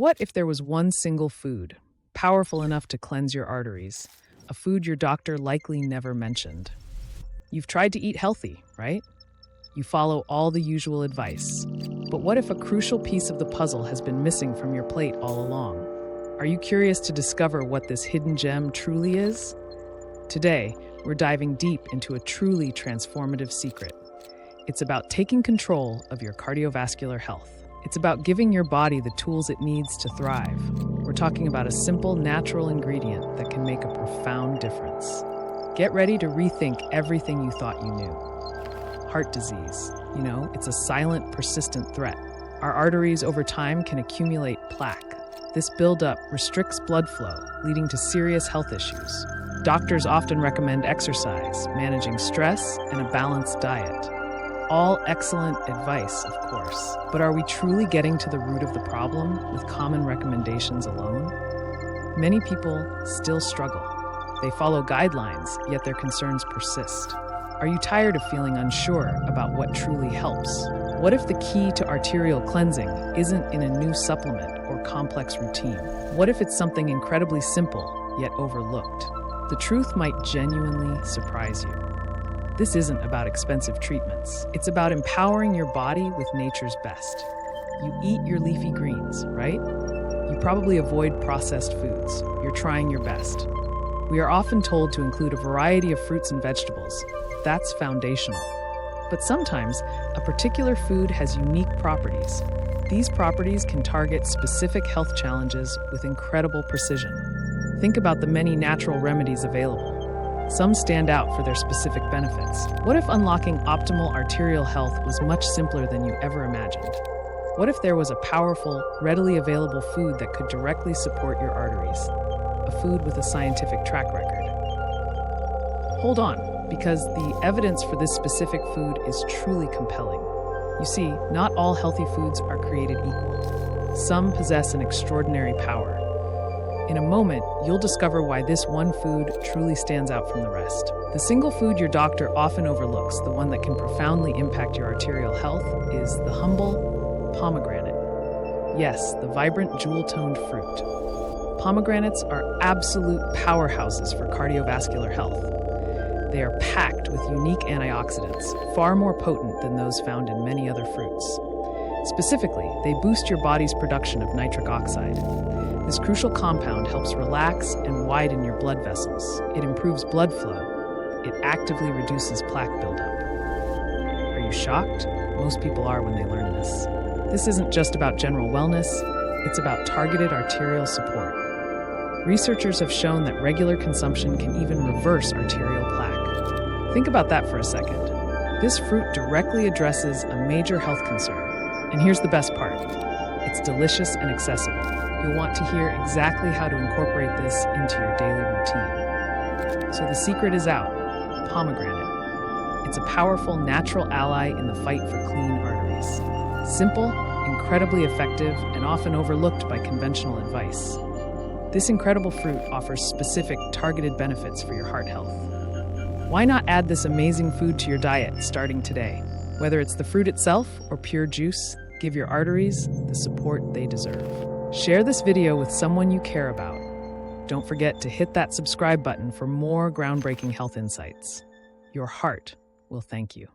What if there was one single food, powerful enough to cleanse your arteries, a food your doctor likely never mentioned? You've tried to eat healthy, right? You follow all the usual advice. But what if a crucial piece of the puzzle has been missing from your plate all along? Are you curious to discover what this hidden gem truly is? Today, we're diving deep into a truly transformative secret. It's about taking control of your cardiovascular health. It's about giving your body the tools it needs to thrive. We're talking about a simple, natural ingredient that can make a profound difference. Get ready to rethink everything you thought you knew. Heart disease. It's a silent, persistent threat. Our arteries over time can accumulate plaque. This buildup restricts blood flow, leading to serious health issues. Doctors often recommend exercise, managing stress, and a balanced diet. All excellent advice, of course. But are we truly getting to the root of the problem with common recommendations alone? Many people still struggle. They follow guidelines, yet their concerns persist. Are you tired of feeling unsure about what truly helps? What if the key to arterial cleansing isn't in a new supplement or complex routine? What if it's something incredibly simple, yet overlooked? The truth might genuinely surprise you. This isn't about expensive treatments. It's about empowering your body with nature's best. You eat your leafy greens, right? You probably avoid processed foods. You're trying your best. We are often told to include a variety of fruits and vegetables. That's foundational. But sometimes, a particular food has unique properties. These properties can target specific health challenges with incredible precision. Think about the many natural remedies available. Some stand out for their specific benefits. What if unlocking optimal arterial health was much simpler than you ever imagined? What if there was a powerful, readily available food that could directly support your arteries? A food with a scientific track record. Hold on, because the evidence for this specific food is truly compelling. You see, not all healthy foods are created equal. Some possess an extraordinary power. In a moment, you'll discover why this one food truly stands out from the rest. The single food your doctor often overlooks, the one that can profoundly impact your arterial health, is the humble pomegranate. Yes, the vibrant jewel-toned fruit. Pomegranates are absolute powerhouses for cardiovascular health. They are packed with unique antioxidants, far more potent than those found in many other fruits. Specifically, they boost your body's production of nitric oxide. This crucial compound helps relax and widen your blood vessels. It improves blood flow. It actively reduces plaque buildup. Are you shocked? Most people are when they learn this. This isn't just about general wellness, it's about targeted arterial support. Researchers have shown that regular consumption can even reverse arterial plaque. Think about that for a second. This fruit directly addresses a major health concern. And here's the best part. It's delicious and accessible. You'll want to hear exactly how to incorporate this into your daily routine. So the secret is out. Pomegranate. It's a powerful natural ally in the fight for clean arteries. Simple, incredibly effective, and often overlooked by conventional advice. This incredible fruit offers specific, targeted benefits for your heart health. Why not add this amazing food to your diet starting today? Whether it's the fruit itself or pure juice, give your arteries the support they deserve. Share this video with someone you care about. Don't forget to hit that subscribe button for more groundbreaking health insights. Your heart will thank you.